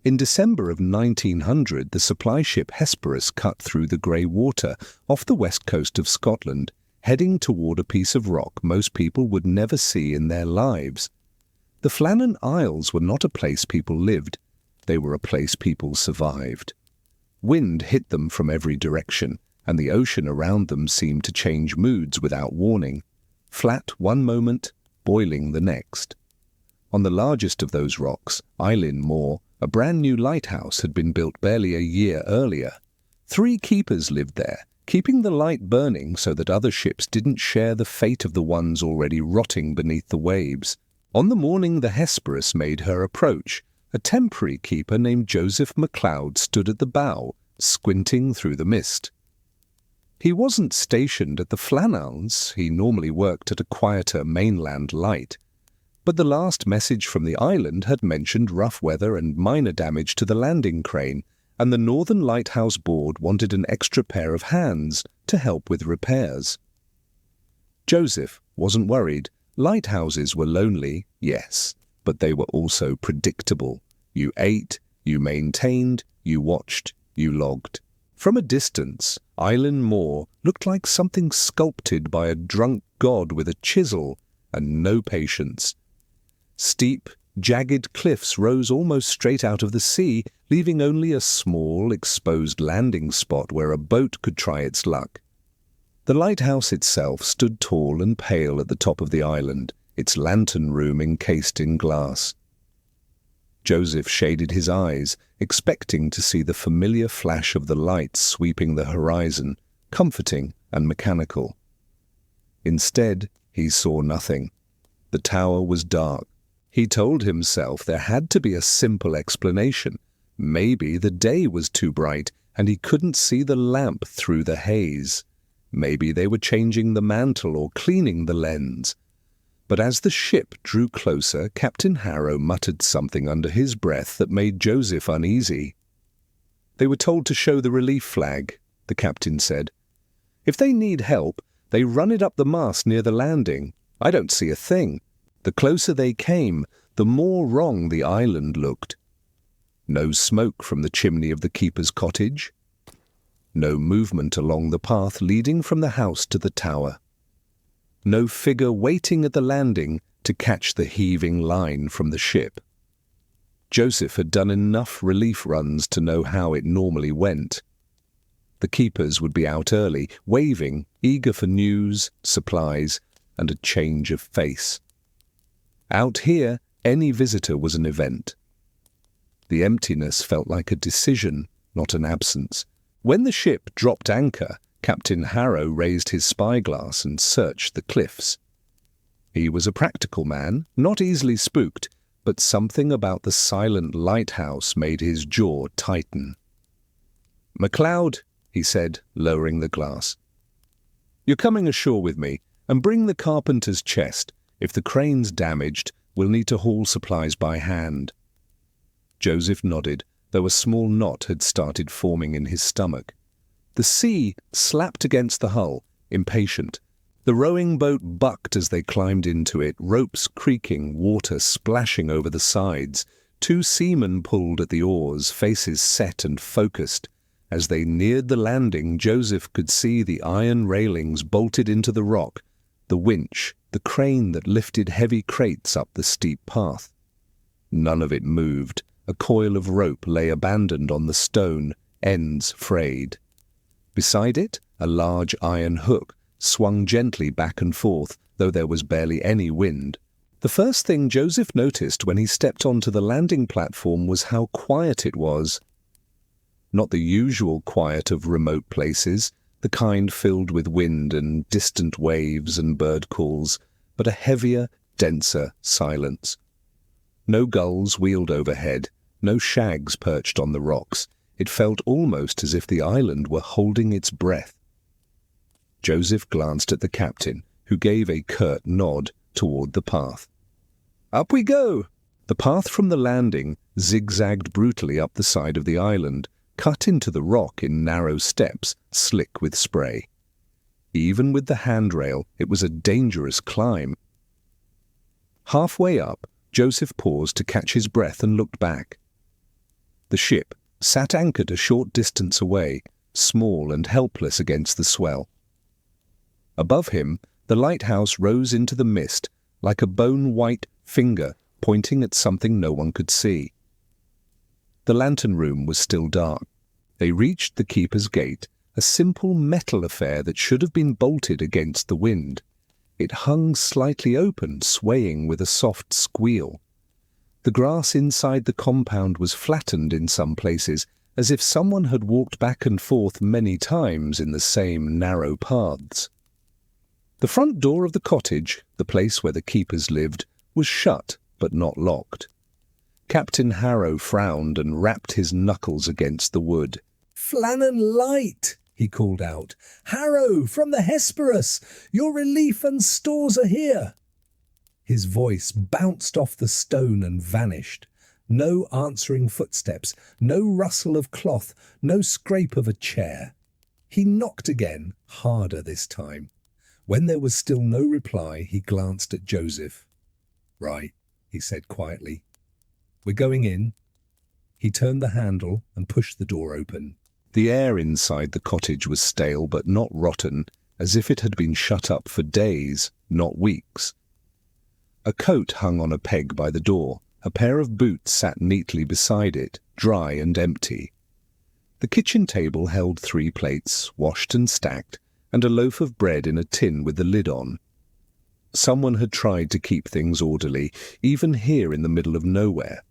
In December of 1900, the supply ship Hesperus cut through the grey water off the west coast of Scotland, heading toward a piece of rock most people would never see in their lives. The Flannan Isles were not a place people lived. They were a place people survived. Wind hit them from every direction, and the ocean around them seemed to change moods without warning. Flat one moment, boiling the next. On the largest of those rocks, Eilean Moor, a brand-new lighthouse had been built barely a year earlier. 3 keepers lived there, keeping the light burning so that other ships didn't share the fate of the ones already rotting beneath the waves. On the morning the Hesperus made her approach, a temporary keeper named Joseph MacLeod stood at the bow, squinting through the mist. He wasn't stationed at the Flannan, he normally worked at a quieter mainland light. But the last message from the island had mentioned rough weather and minor damage to the landing crane, and the Northern Lighthouse Board wanted an extra pair of hands to help with repairs. Joseph wasn't worried. Lighthouses were lonely, yes, but they were also predictable. You ate, you maintained, you watched, you logged. From a distance, Eilean Moor looked like something sculpted by a drunk god with a chisel and no patience. Steep, jagged cliffs rose almost straight out of the sea, leaving only a small, exposed landing spot where a boat could try its luck. The lighthouse itself stood tall and pale at the top of the island, its lantern room encased in glass. Joseph shaded his eyes, expecting to see the familiar flash of the lights sweeping the horizon, comforting and mechanical. Instead, he saw nothing. The tower was dark. He told himself there had to be a simple explanation. Maybe the day was too bright and he couldn't see the lamp through the haze. Maybe they were changing the mantle or cleaning the lens. But as the ship drew closer, Captain Harrow muttered something under his breath that made Joseph uneasy. "They were told to show the relief flag," the captain said. "If they need help, they run it up the mast near the landing. I don't see a thing." The closer they came, the more wrong the island looked. No smoke from the chimney of the keeper's cottage. No movement along the path leading from the house to the tower. No figure waiting at the landing to catch the heaving line from the ship. Joseph had done enough relief runs to know how it normally went. The keepers would be out early, waving, eager for news, supplies, and a change of face. Out here, any visitor was an event. The emptiness felt like a decision, not an absence. When the ship dropped anchor, Captain Harrow raised his spyglass and searched the cliffs. He was a practical man, not easily spooked, but something about the silent lighthouse made his jaw tighten. "MacLeod," he said, lowering the glass. "You're coming ashore with me, and bring the carpenter's chest. If the crane's damaged, we'll need to haul supplies by hand." Joseph nodded, though a small knot had started forming in his stomach. The sea slapped against the hull, impatient. The rowing boat bucked as they climbed into it, ropes creaking, water splashing over the sides. 2 seamen pulled at the oars, faces set and focused. As they neared the landing, Joseph could see the iron railings bolted into the rock, the winch, the crane that lifted heavy crates up the steep path. None of it moved. A coil of rope lay abandoned on the stone, ends frayed. Beside it, a large iron hook swung gently back and forth, though there was barely any wind. The first thing Joseph noticed when he stepped onto the landing platform was how quiet it was. Not the usual quiet of remote places, the kind filled with wind and distant waves and bird calls, but a heavier, denser silence. No gulls wheeled overhead, no shags perched on the rocks. It felt almost as if the island were holding its breath. Joseph glanced at the captain, who gave a curt nod toward the path. "Up we go!" The path from the landing zigzagged brutally up the side of the island, cut into the rock in narrow steps, slick with spray. Even with the handrail, it was a dangerous climb. Halfway up, Joseph paused to catch his breath and looked back. The ship sat anchored a short distance away, small and helpless against the swell. Above him, the lighthouse rose into the mist like a bone-white finger pointing at something no one could see. The lantern room was still dark. They reached the keeper's gate, a simple metal affair that should have been bolted against the wind. It hung slightly open, swaying with a soft squeal. The grass inside the compound was flattened in some places, as if someone had walked back and forth many times in the same narrow paths. The front door of the cottage, the place where the keepers lived, was shut but not locked. Captain Harrow frowned and rapped his knuckles against the wood. "Flannan Light!" he called out. "Harrow, from the Hesperus! Your relief and stores are here!" His voice bounced off the stone and vanished. No answering footsteps, no rustle of cloth, no scrape of a chair. He knocked again, harder this time. When there was still no reply, he glanced at Joseph. "Right," he said quietly. "We're going in." He turned the handle and pushed the door open. The air inside the cottage was stale but not rotten, as if it had been shut up for days, not weeks. A coat hung on a peg by the door. A pair of boots sat neatly beside it, dry and empty. The kitchen table held 3 plates, washed and stacked, and a loaf of bread in a tin with the lid on. Someone had tried to keep things orderly, even here in the middle of nowhere.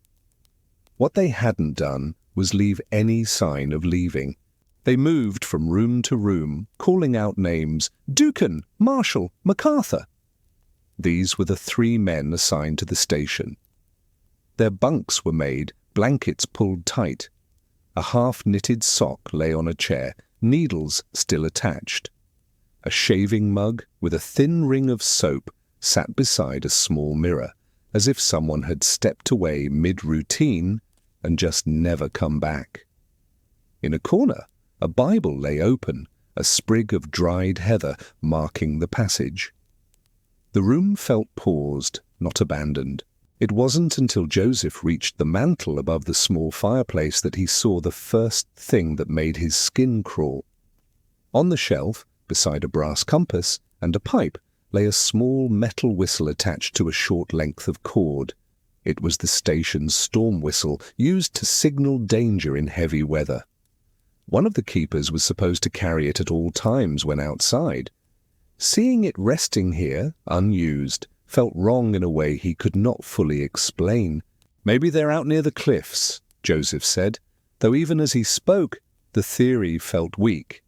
What they hadn't done was leave any sign of leaving. They moved from room to room, calling out names: Ducan, Marshall, MacArthur. These were the 3 men assigned to the station. Their bunks were made, blankets pulled tight. A half-knitted sock lay on a chair, needles still attached. A shaving mug with a thin ring of soap sat beside a small mirror, as if someone had stepped away mid-routine and just never come back. In a corner, a Bible lay open, a sprig of dried heather marking the passage. The room felt paused, not abandoned. It wasn't until Joseph reached the mantel above the small fireplace that he saw the first thing that made his skin crawl. On the shelf, beside a brass compass and a pipe, lay a small metal whistle attached to a short length of cord. It was the station's storm whistle, used to signal danger in heavy weather. One of the keepers was supposed to carry it at all times when outside. Seeing it resting here, unused, felt wrong in a way he could not fully explain. "Maybe they're out near the cliffs," Joseph said, though even as he spoke, the theory felt weak.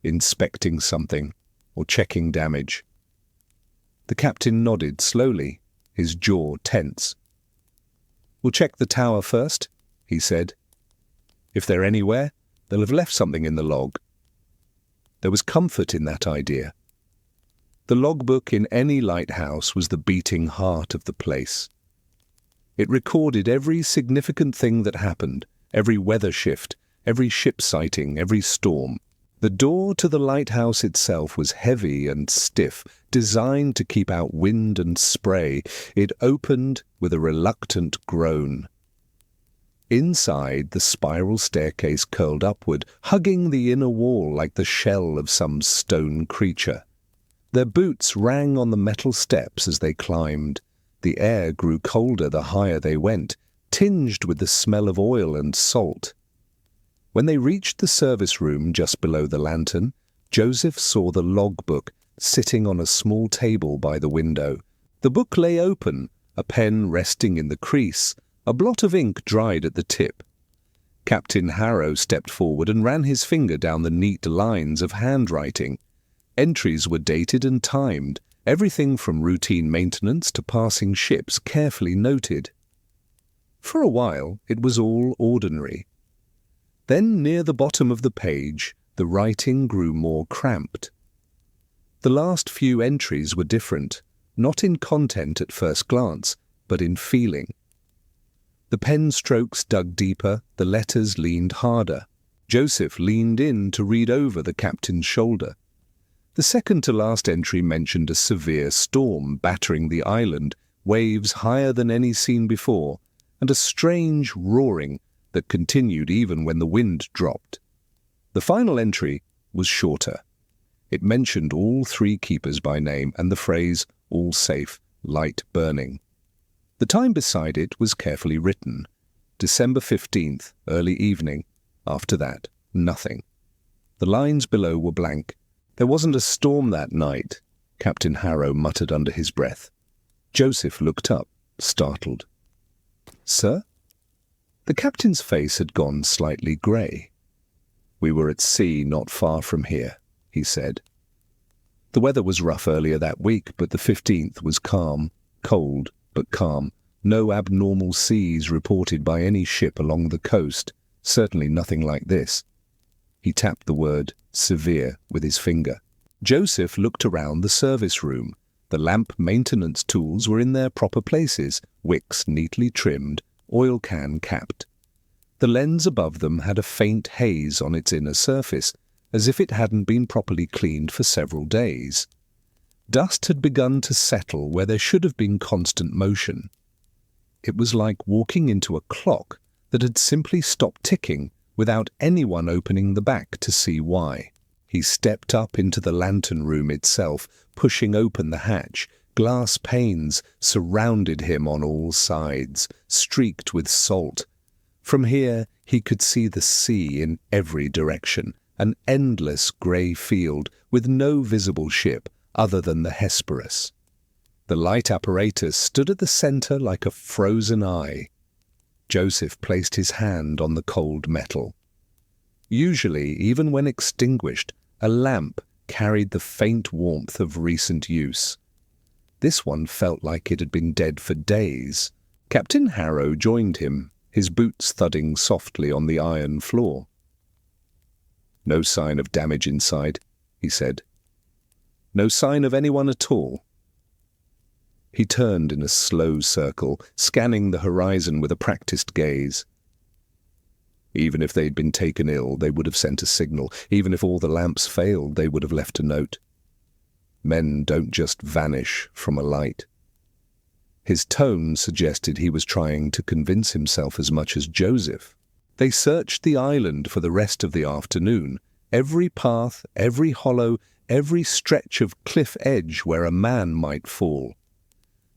Inspecting something, or checking damage. The captain nodded slowly, his jaw tense. "We'll check the tower first," he said. "If they're anywhere, they'll have left something in the log." There was comfort in that idea. The logbook in any lighthouse was the beating heart of the place. It recorded every significant thing that happened, every weather shift, every ship sighting, every storm. The door to the lighthouse itself was heavy and stiff, designed to keep out wind and spray. It opened with a reluctant groan. Inside, the spiral staircase curled upward, hugging the inner wall like the shell of some stone creature. Their boots rang on the metal steps as they climbed. The air grew colder the higher they went, tinged with the smell of oil and salt. When they reached the service room just below the lantern, Joseph saw the logbook sitting on a small table by the window. The book lay open, a pen resting in the crease, a blot of ink dried at the tip. Captain Harrow stepped forward and ran his finger down the neat lines of handwriting. Entries were dated and timed, everything from routine maintenance to passing ships carefully noted. For a while, it was all ordinary. Then, near the bottom of the page, the writing grew more cramped. The last few entries were different, not in content at first glance, but in feeling. The pen strokes dug deeper, the letters leaned harder. Joseph leaned in to read over the captain's shoulder. The second-to-last entry mentioned a severe storm battering the island, waves higher than any seen before, and a strange roaring, that continued even when the wind dropped. The final entry was shorter. It mentioned all 3 keepers by name and the phrase, "all safe, light burning." The time beside it was carefully written. December 15th, early evening. After that, nothing. The lines below were blank. There wasn't a storm that night, Captain Harrow muttered under his breath. Joseph looked up, startled. "Sir?" The captain's face had gone slightly grey. "We were at sea not far from here," he said. The weather was rough earlier that week, but the 15th was calm, cold but calm. No abnormal seas reported by any ship along the coast, certainly nothing like this. He tapped the word severe with his finger. Joseph looked around the service room. The lamp maintenance tools were in their proper places, wicks neatly trimmed, oil can capped. The lens above them had a faint haze on its inner surface, as if it hadn't been properly cleaned for several days. Dust had begun to settle where there should have been constant motion. It was like walking into a clock that had simply stopped ticking without anyone opening the back to see why. He stepped up into the lantern room itself, pushing open the hatch. Glass panes surrounded him on all sides, streaked with salt. From here he could see the sea in every direction, an endless grey field with no visible ship other than the Hesperus. The light apparatus stood at the centre like a frozen eye. Joseph placed his hand on the cold metal. Usually, even when extinguished, a lamp carried the faint warmth of recent use. This one felt like it had been dead for days. Captain Harrow joined him, his boots thudding softly on the iron floor. "No sign of damage inside," he said. "No sign of anyone at all." He turned in a slow circle, scanning the horizon with a practiced gaze. Even if they'd been taken ill, they would have sent a signal. Even if all the lamps failed, they would have left a note. Men don't just vanish from a light. His tone suggested he was trying to convince himself as much as Joseph. They searched the island for the rest of the afternoon. Every path, every hollow, every stretch of cliff edge where a man might fall.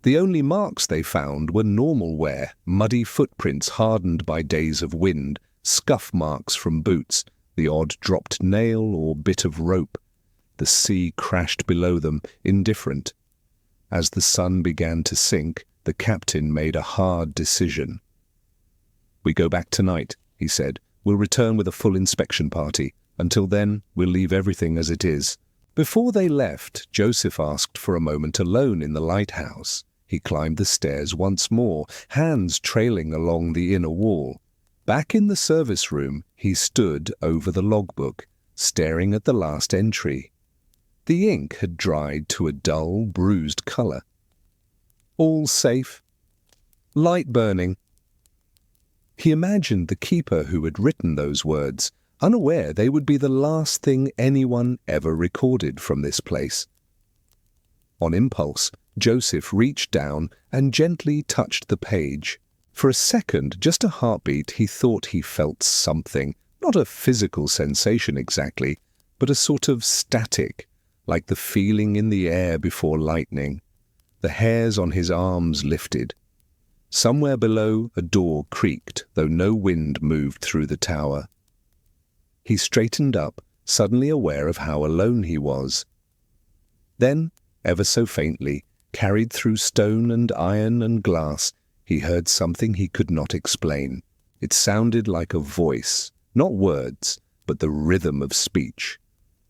The only marks they found were normal wear, muddy footprints hardened by days of wind, scuff marks from boots, the odd dropped nail or bit of rope. The sea crashed below them, indifferent. As the sun began to sink, the captain made a hard decision. "We go back tonight," he said. "We'll return with a full inspection party. Until then, we'll leave everything as it is." Before they left, Joseph asked for a moment alone in the lighthouse. He climbed the stairs once more, hands trailing along the inner wall. Back in the service room, he stood over the logbook, staring at the last entry. The ink had dried to a dull, bruised colour. "All safe. Light burning." He imagined the keeper who had written those words, unaware they would be the last thing anyone ever recorded from this place. On impulse, Joseph reached down and gently touched the page. For a second, just a heartbeat, he thought he felt something, not a physical sensation exactly, but a sort of static, like the feeling in the air before lightning. The hairs on his arms lifted. Somewhere below, a door creaked, though no wind moved through the tower. He straightened up, suddenly aware of how alone he was. Then, ever so faintly, carried through stone and iron and glass, he heard something he could not explain. It sounded like a voice, not words, but the rhythm of speech.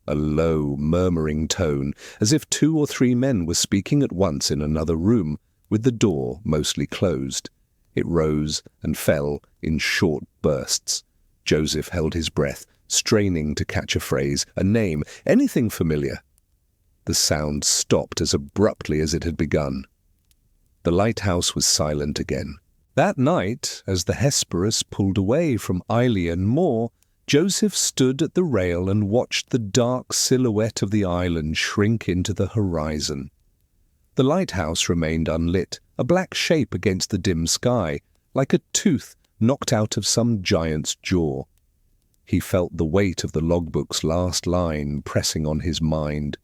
A low, murmuring tone, as if 2 or 3 men were speaking at once in another room, with the door mostly closed. It rose and fell in short bursts. Joseph held his breath, straining to catch a phrase, a name, anything familiar. The sound stopped as abruptly as it had begun. The lighthouse was silent again. That night, as the Hesperus pulled away from Ilion Moor, Joseph stood at the rail and watched the dark silhouette of the island shrink into the horizon. The lighthouse remained unlit, a black shape against the dim sky, like a tooth knocked out of some giant's jaw. He felt the weight of the logbook's last line pressing on his mind.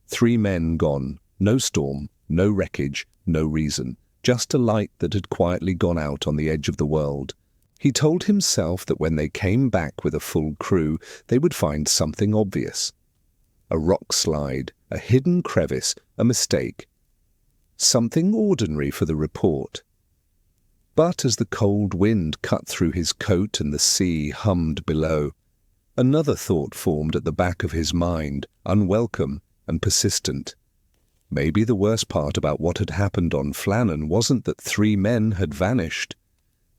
3 men gone, no storm, no wreckage, no reason, just a light that had quietly gone out on the edge of the world. He told himself that when they came back with a full crew, they would find something obvious. A rock slide, a hidden crevice, a mistake. Something ordinary for the report. But as the cold wind cut through his coat and the sea hummed below, another thought formed at the back of his mind, unwelcome and persistent. Maybe the worst part about what had happened on Flannan wasn't that 3 men had vanished.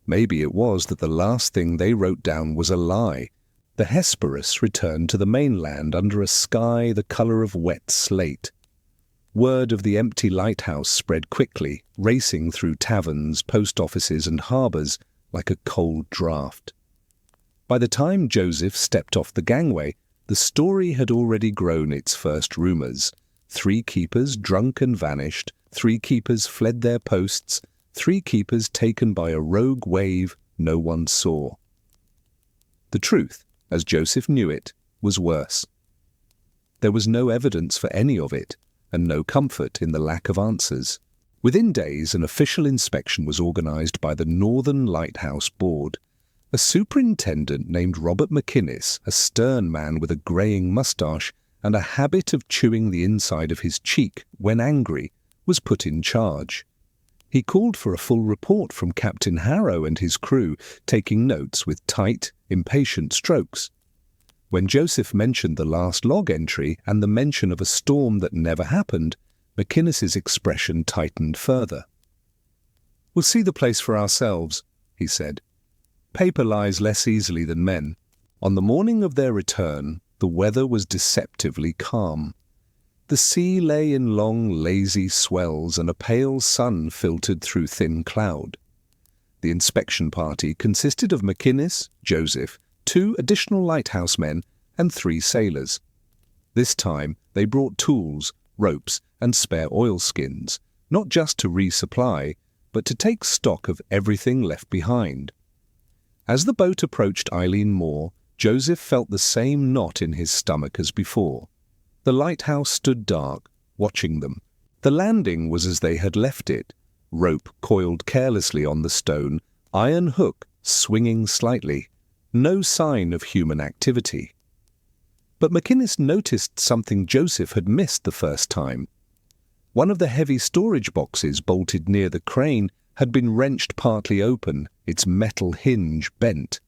Maybe it was that the last thing they wrote down was a lie. The Hesperus returned to the mainland under a sky the colour of wet slate. Word of the empty lighthouse spread quickly, racing through taverns, post offices and harbours like a cold draught. By the time Joseph stepped off the gangway, the story had already grown its first rumours. 3 keepers drunk and vanished, 3 keepers fled their posts, 3 keepers taken by a rogue wave no one saw. The truth, as Joseph knew it, was worse. There was no evidence for any of it, and no comfort in the lack of answers. Within days, an official inspection was organised by the Northern Lighthouse Board. A superintendent named Robert McInnes, a stern man with a greying moustache and a habit of chewing the inside of his cheek when angry, was put in charge. He called for a full report from Captain Harrow and his crew, taking notes with tight, impatient strokes. When Joseph mentioned the last log entry and the mention of a storm that never happened, McInnes's expression tightened further. "We'll see the place for ourselves," he said. "Paper lies less easily than men." On the morning of their return, the weather was deceptively calm. The sea lay in long, lazy swells, and a pale sun filtered through thin cloud. The inspection party consisted of McInnes, Joseph, 2 additional lighthouse men, and 3 sailors. This time they brought tools, ropes, and spare oilskins, not just to resupply, but to take stock of everything left behind. As the boat approached Eileen Moor, Joseph felt the same knot in his stomach as before. The lighthouse stood dark, watching them. The landing was as they had left it, rope coiled carelessly on the stone, iron hook swinging slightly. No sign of human activity. But McInnes noticed something Joseph had missed the first time. One of the heavy storage boxes bolted near the crane had been wrenched partly open, its metal hinge bent.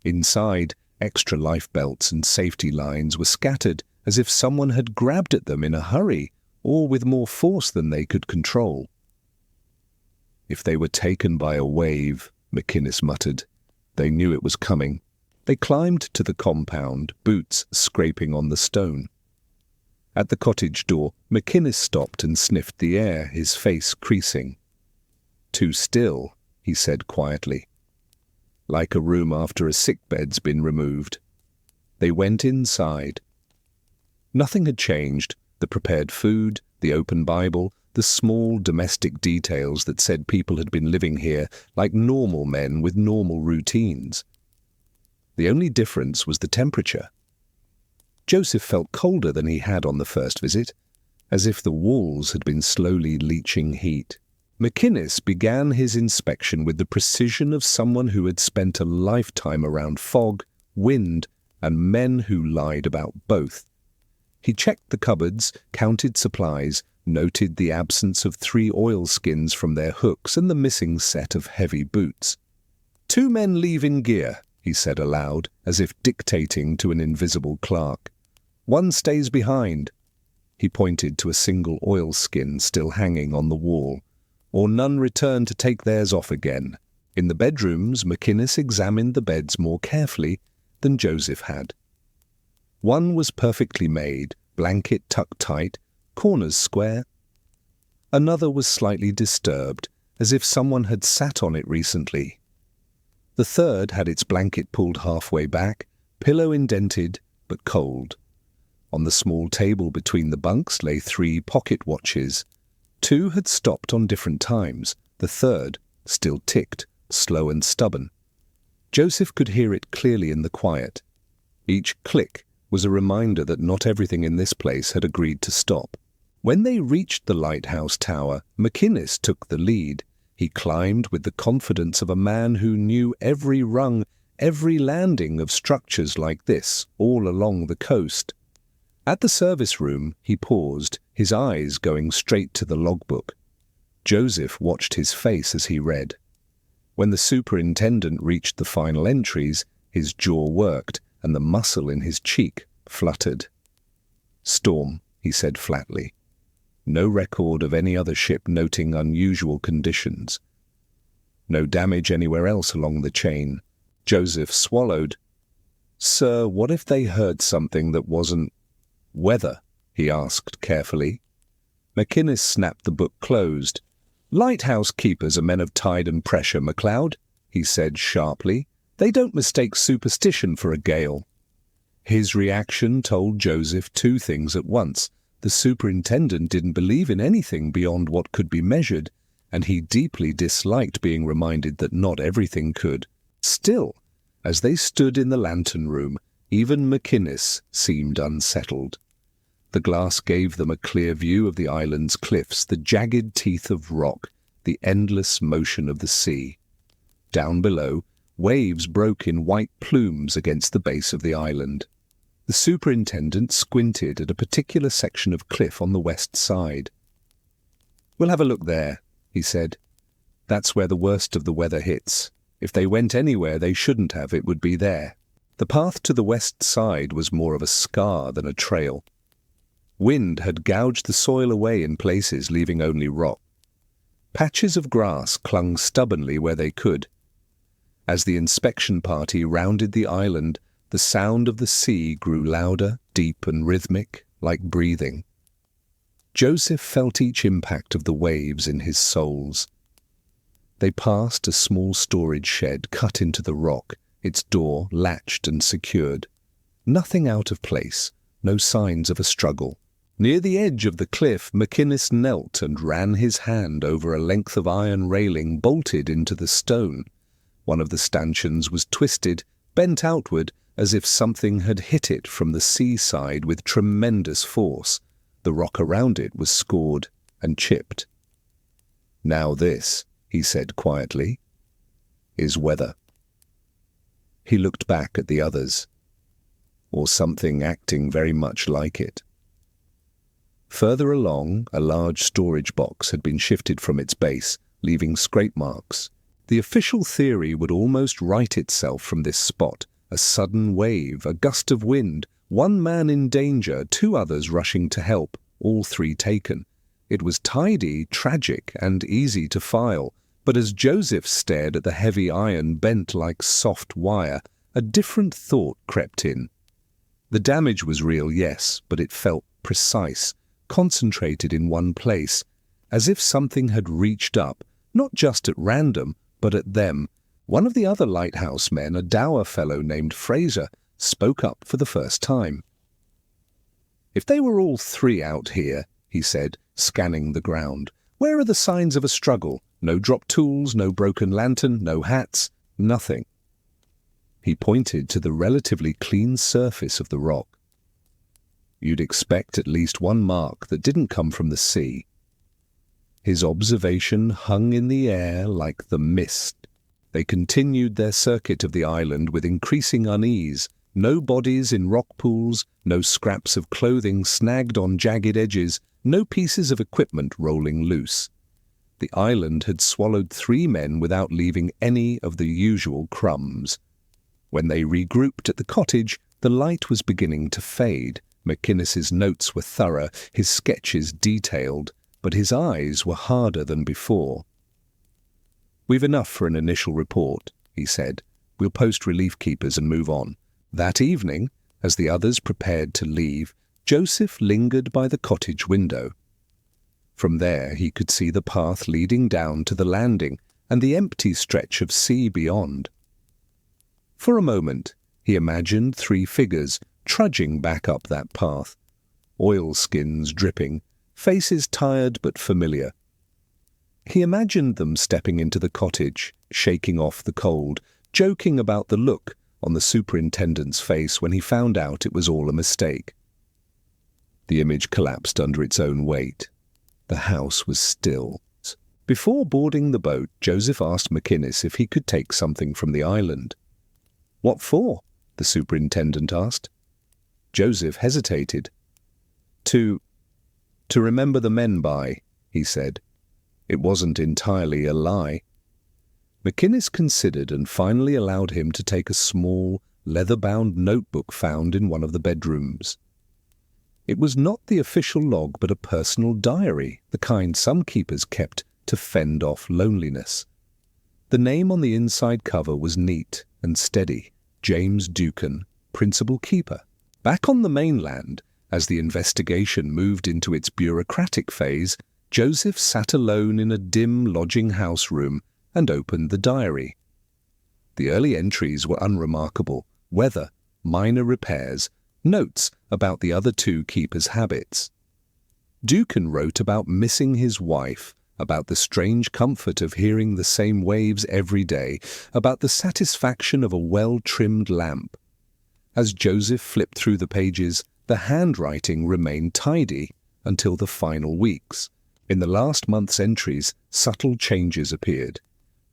Inside, extra lifebelts and safety lines were scattered as if someone had grabbed at them in a hurry or with more force than they could control. "If they were taken by a wave," McInnes muttered. They knew it was coming. They climbed to the compound, boots scraping on the stone. At the cottage door, McInnes stopped and sniffed the air, his face creasing. "Too still," he said quietly. "Like a room after a sickbed's been removed." They went inside. Nothing had changed. The prepared food, the open Bible, the small domestic details that said people had been living here like normal men with normal routines. The only difference was the temperature. Joseph felt colder than he had on the first visit, as if the walls had been slowly leaching heat. McInnes began his inspection with the precision of someone who had spent a lifetime around fog, wind, and men who lied about both. He checked the cupboards, counted supplies, noted the absence of 3 oilskins from their hooks and the missing set of heavy boots. "2 men leave in gear," he said aloud, as if dictating to an invisible clerk. "1 stays behind." He pointed to a single oilskin still hanging on the wall. "Or none return to take theirs off again." In the bedrooms, McInnes examined the beds more carefully than Joseph had. One was perfectly made, blanket tucked tight, corners square. Another was slightly disturbed, as if someone had sat on it recently. The third had its blanket pulled halfway back, pillow indented, but cold. On the small table between the bunks lay 3 pocket watches. 2 had stopped on different times. The third still ticked, slow and stubborn. Joseph could hear it clearly in the quiet. Each click was a reminder that not everything in this place had agreed to stop. When they reached the lighthouse tower, McInnes took the lead. He climbed with the confidence of a man who knew every rung, every landing of structures like this all along the coast. At the service room, he paused, his eyes going straight to the logbook. Joseph watched his face as he read. When the superintendent reached the final entries, his jaw worked and the muscle in his cheek fluttered. "Storm," he said flatly. No record of any other ship noting unusual conditions. No damage anywhere else along the chain. Joseph swallowed. "Sir, what if they heard something that wasn't weather?" he asked carefully. McInnes snapped the book closed. "Lighthouse keepers are men of tide and pressure, MacLeod," he said sharply. "They don't mistake superstition for a gale." His reaction told Joseph two things at once. The superintendent didn't believe in anything beyond what could be measured, and he deeply disliked being reminded that not everything could. Still, as they stood in the lantern room, even McInnes seemed unsettled. The glass gave them a clear view of the island's cliffs, the jagged teeth of rock, the endless motion of the sea. Down below, waves broke in white plumes against the base of the island. The superintendent squinted at a particular section of cliff on the west side. "We'll have a look there," he said. "That's where the worst of the weather hits. If they went anywhere they shouldn't have, it would be there." The path to the west side was more of a scar than a trail. Wind had gouged the soil away in places, leaving only rock. Patches of grass clung stubbornly where they could. As the inspection party rounded the island, the sound of the sea grew louder, deep and rhythmic, like breathing. Joseph felt each impact of the waves in his soles. They passed a small storage shed cut into the rock, its door latched and secured. Nothing out of place, no signs of a struggle. Near the edge of the cliff, McInnes knelt and ran his hand over a length of iron railing bolted into the stone. One of the stanchions was twisted, bent outward, as if something had hit it from the seaside with tremendous force. The rock around it was scored and chipped. "Now this," he said quietly, "is weather." He looked back at the others, or something acting very much like it. Further along, a large storage box had been shifted from its base, leaving scrape marks. The official theory would almost right itself from this spot. A sudden wave, a gust of wind, one man in danger, two others rushing to help, all three taken. It was tidy, tragic, and easy to file, but as Joseph stared at the heavy iron bent like soft wire, a different thought crept in. The damage was real, yes, but it felt precise, concentrated in one place, as if something had reached up, not just at random, but at them. One of the other lighthouse men, a dour fellow named Fraser, spoke up for the first time. "If they were all three out here," he said, scanning the ground, "where are the signs of a struggle? No dropped tools, no broken lantern, no hats, nothing." He pointed to the relatively clean surface of the rock. "You'd expect at least one mark that didn't come from the sea." His observation hung in the air like the mist. They continued their circuit of the island with increasing unease. No bodies in rock pools, no scraps of clothing snagged on jagged edges, no pieces of equipment rolling loose. The island had swallowed 3 men without leaving any of the usual crumbs. When they regrouped at the cottage, the light was beginning to fade. McInnes's notes were thorough, his sketches detailed, but his eyes were harder than before. "We've enough for an initial report," he said. "We'll post relief keepers and move on." That evening, as the others prepared to leave, Joseph lingered by the cottage window. From there he could see the path leading down to the landing and the empty stretch of sea beyond. For a moment, he imagined 3 figures trudging back up that path, oilskins dripping, faces tired but familiar. He imagined them stepping into the cottage, shaking off the cold, joking about the look on the superintendent's face when he found out it was all a mistake. The image collapsed under its own weight. The house was still. Before boarding the boat, Joseph asked McInnes if he could take something from the island. "What for?" the superintendent asked. Joseph hesitated. To remember the men by," he said. It wasn't entirely a lie. McInnes considered and finally allowed him to take a small, leather-bound notebook found in one of the bedrooms. It was not the official log but a personal diary, the kind some keepers kept to fend off loneliness. The name on the inside cover was neat and steady: James Ducan, principal keeper. Back on the mainland, as the investigation moved into its bureaucratic phase, Joseph sat alone in a dim lodging house room and opened the diary. The early entries were unremarkable: weather, minor repairs, notes about the other two keepers' habits. Ducan wrote about missing his wife, about the strange comfort of hearing the same waves every day, about the satisfaction of a well-trimmed lamp. As Joseph flipped through the pages, the handwriting remained tidy until the final weeks. In the last month's entries, subtle changes appeared.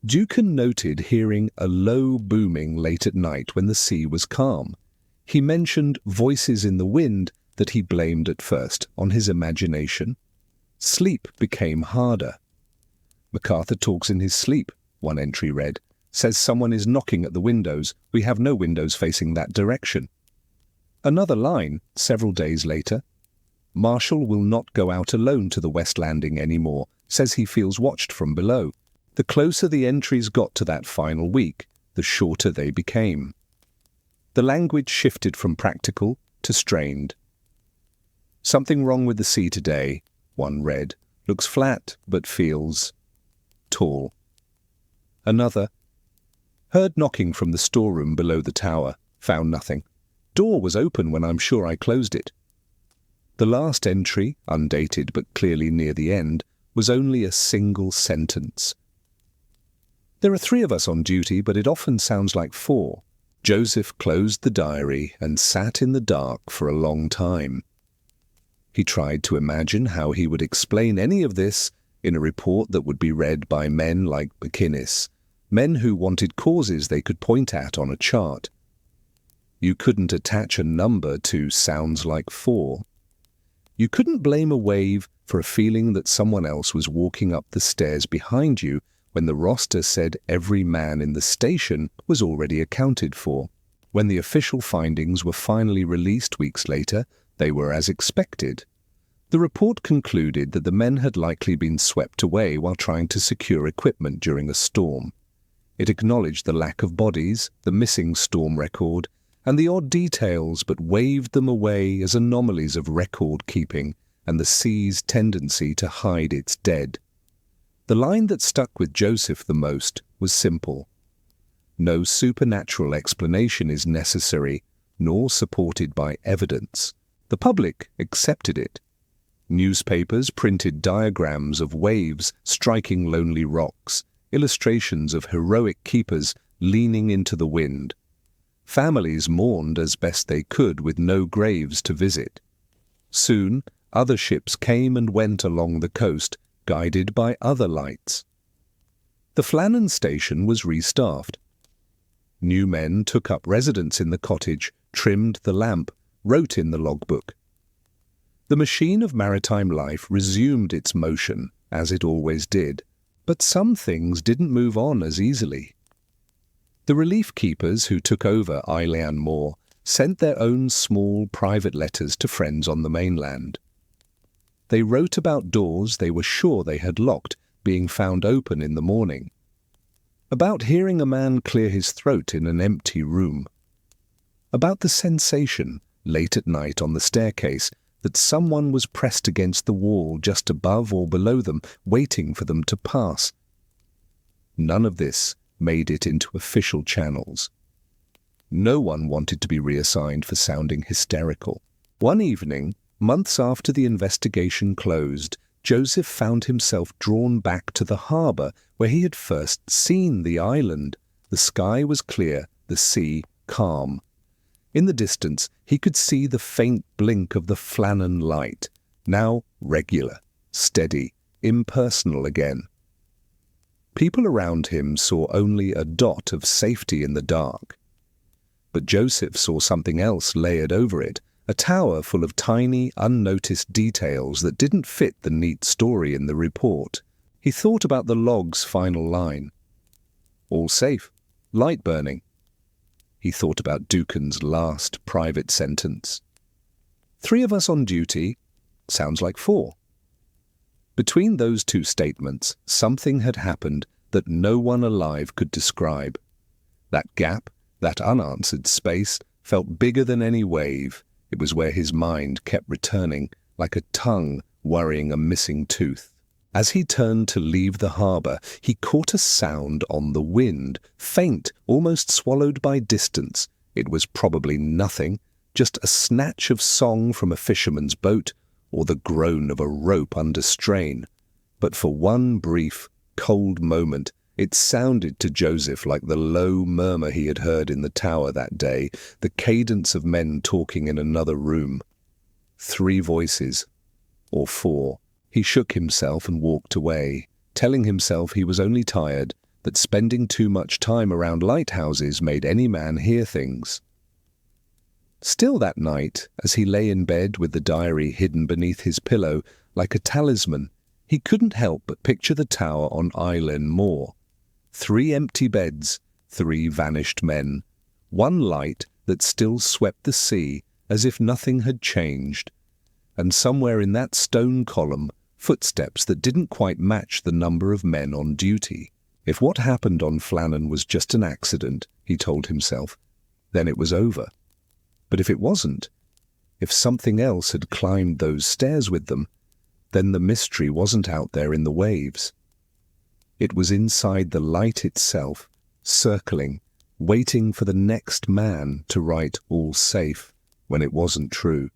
Ducan noted hearing a low booming late at night when the sea was calm. He mentioned voices in the wind that he blamed at first on his imagination. Sleep became harder. "MacArthur talks in his sleep," one entry read. "Says someone is knocking at the windows. We have no windows facing that direction." Another line, several days later: "Marshall will not go out alone to the West Landing anymore. Says he feels watched from below." The closer the entries got to that final week, the shorter they became. The language shifted from practical to strained. "Something wrong with the sea today," one read. "Looks flat, but feels tall." Another: "Heard knocking from the storeroom below the tower. Found nothing. Door was open when I'm sure I closed it." The last entry, undated but clearly near the end, was only a single sentence. "There are 3 of us on duty, but it often sounds like 4. Joseph closed the diary and sat in the dark for a long time. He tried to imagine how he would explain any of this in a report that would be read by men like McInnes, men who wanted causes they could point at on a chart. You couldn't attach a number to "sounds like 4. You couldn't blame a wave for a feeling that someone else was walking up the stairs behind you when the roster said every man in the station was already accounted for. When the official findings were finally released weeks later, they were as expected. The report concluded that the men had likely been swept away while trying to secure equipment during a storm. It acknowledged the lack of bodies, the missing storm record, and the odd details, but waved them away as anomalies of record-keeping and the sea's tendency to hide its dead. The line that stuck with Joseph the most was simple: "No supernatural explanation is necessary, nor supported by evidence." The public accepted it. Newspapers printed diagrams of waves striking lonely rocks, illustrations of heroic keepers leaning into the wind. Families mourned as best they could with no graves to visit. Soon, other ships came and went along the coast, guided by other lights. The Flannan station was restaffed. New men took up residence in the cottage, trimmed the lamp, wrote in the logbook. The machine of maritime life resumed its motion, as it always did, but some things didn't move on as easily. The relief keepers who took over Eilean Moor sent their own small private letters to friends on the mainland. They wrote about doors they were sure they had locked being found open in the morning, about hearing a man clear his throat in an empty room, about the sensation, late at night on the staircase, that someone was pressed against the wall just above or below them, waiting for them to pass. None of this made it into official channels. No one wanted to be reassigned for sounding hysterical. One evening, months after the investigation closed, Joseph found himself drawn back to the harbour where he had first seen the island. The sky was clear, the sea calm. In the distance, he could see the faint blink of the Flannan light, now regular, steady, impersonal again. People around him saw only a dot of safety in the dark. But Joseph saw something else layered over it, a tower full of tiny, unnoticed details that didn't fit the neat story in the report. He thought about the log's final line. All safe, light burning. He thought about Ducan's last private sentence. 3 of us on duty, sounds like 4. Between those 2 statements, something had happened that no one alive could describe. That gap, that unanswered space, felt bigger than any wave. It was where his mind kept returning, like a tongue worrying a missing tooth. As he turned to leave the harbour, he caught a sound on the wind, faint, almost swallowed by distance. It was probably nothing, just a snatch of song from a fisherman's boat, or the groan of a rope under strain. But for one brief, cold moment, it sounded to Joseph like the low murmur he had heard in the tower that day, the cadence of men talking in another room. 3 voices, or 4. He shook himself and walked away, telling himself he was only tired, that spending too much time around lighthouses made any man hear things. Still that night, as he lay in bed with the diary hidden beneath his pillow, like a talisman, he couldn't help but picture the tower on Island Moor. 3 empty beds, 3 vanished men, 1 light that still swept the sea as if nothing had changed, and somewhere in that stone column, footsteps that didn't quite match the number of men on duty. If what happened on Flannan was just an accident, he told himself, then it was over. But if it wasn't, if something else had climbed those stairs with them, then the mystery wasn't out there in the waves. It was inside the light itself, circling, waiting for the next man to write all safe, when it wasn't true.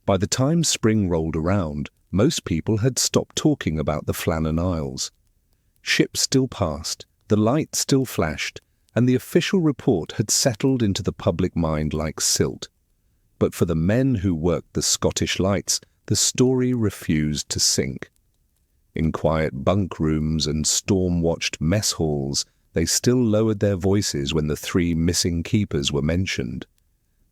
By the time spring rolled around, most people had stopped talking about the Flannan Isles. Ships still passed, the light still flashed, and the official report had settled into the public mind like silt. But for the men who worked the Scottish lights, the story refused to sink. In quiet bunk rooms and storm-watched mess halls, they still lowered their voices when the 3 missing keepers were mentioned.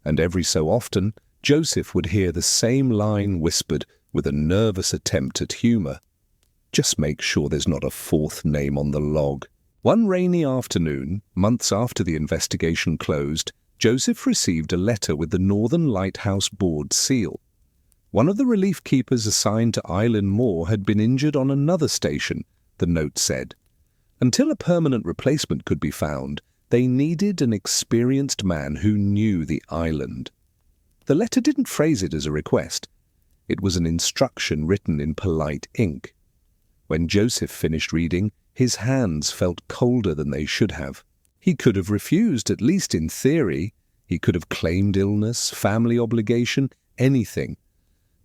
And every so often, Joseph would hear the same line whispered with a nervous attempt at humour. Just make sure there's not a 4th name on the log. One rainy afternoon, months after the investigation closed, Joseph received a letter with the Northern Lighthouse Board seal. One of the relief keepers assigned to Island Moor had been injured on another station, the note said. Until a permanent replacement could be found, they needed an experienced man who knew the island. The letter didn't phrase it as a request. It was an instruction written in polite ink. When Joseph finished reading, his hands felt colder than they should have. He could have refused, at least in theory. He could have claimed illness, family obligation, anything.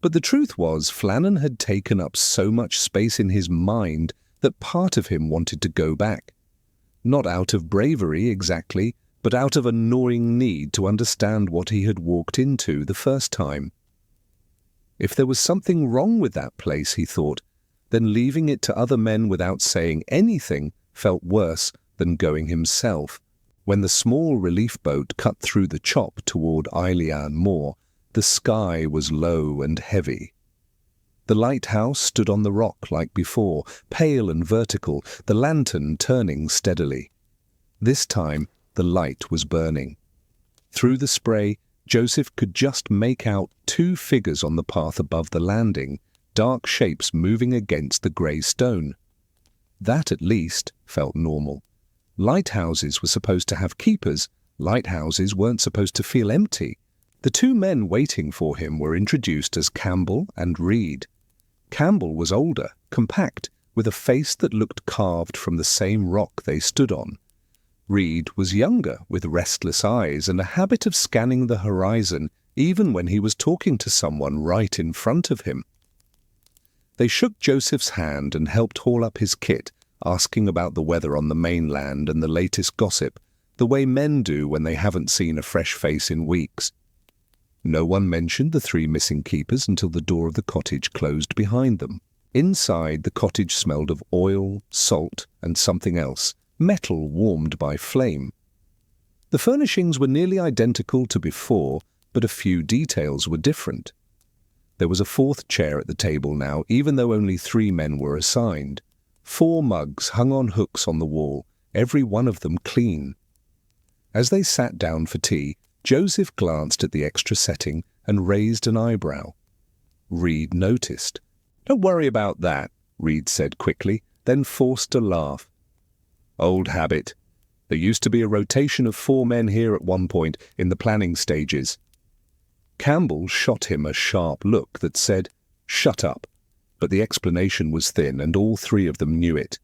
But the truth was, Flannan had taken up so much space in his mind that part of him wanted to go back. Not out of bravery exactly, but out of a gnawing need to understand what he had walked into the first time. If there was something wrong with that place, he thought, then leaving it to other men without saying anything felt worse than going himself. When the small relief boat cut through the chop toward Island Moor, the sky was low and heavy. The lighthouse stood on the rock like before, pale and vertical, the lantern turning steadily. This time, the light was burning. Through the spray, Joseph could just make out 2 figures on the path above the landing, dark shapes moving against the grey stone. That, at least, felt normal. Lighthouses were supposed to have keepers. Lighthouses weren't supposed to feel empty. The 2 men waiting for him were introduced as Campbell and Reed. Campbell was older, compact, with a face that looked carved from the same rock they stood on. Reed was younger, with restless eyes and a habit of scanning the horizon even when he was talking to someone right in front of him. They shook Joseph's hand and helped haul up his kit, asking about the weather on the mainland and the latest gossip, the way men do when they haven't seen a fresh face in weeks. No one mentioned the 3 missing keepers until the door of the cottage closed behind them. Inside, the cottage smelled of oil, salt, and something else, metal warmed by flame. The furnishings were nearly identical to before, but a few details were different. There was a 4th chair at the table now, even though only 3 men were assigned. 4 mugs hung on hooks on the wall, every one of them clean. As they sat down for tea, Joseph glanced at the extra setting and raised an eyebrow. Reed noticed. "Don't worry about that," Reed said quickly, then forced a laugh. "Old habit. There used to be a rotation of 4 men here at one point in the planning stages." Campbell shot him a sharp look that said, "Shut up," but the explanation was thin and all 3 of them knew it.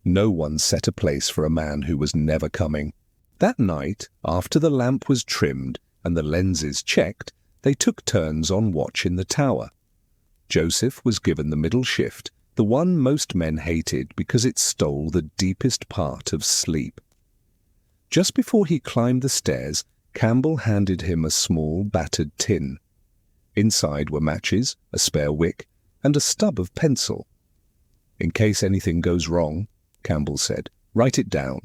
No one set a place for a man who was never coming. That night, after the lamp was trimmed and the lenses checked, they took turns on watch in the tower. Joseph was given the middle shift, the one most men hated because it stole the deepest part of sleep. Just before he climbed the stairs, Campbell handed him a small, battered tin. Inside were matches, a spare wick, and a stub of pencil. "In case anything goes wrong," Campbell said, "write it down."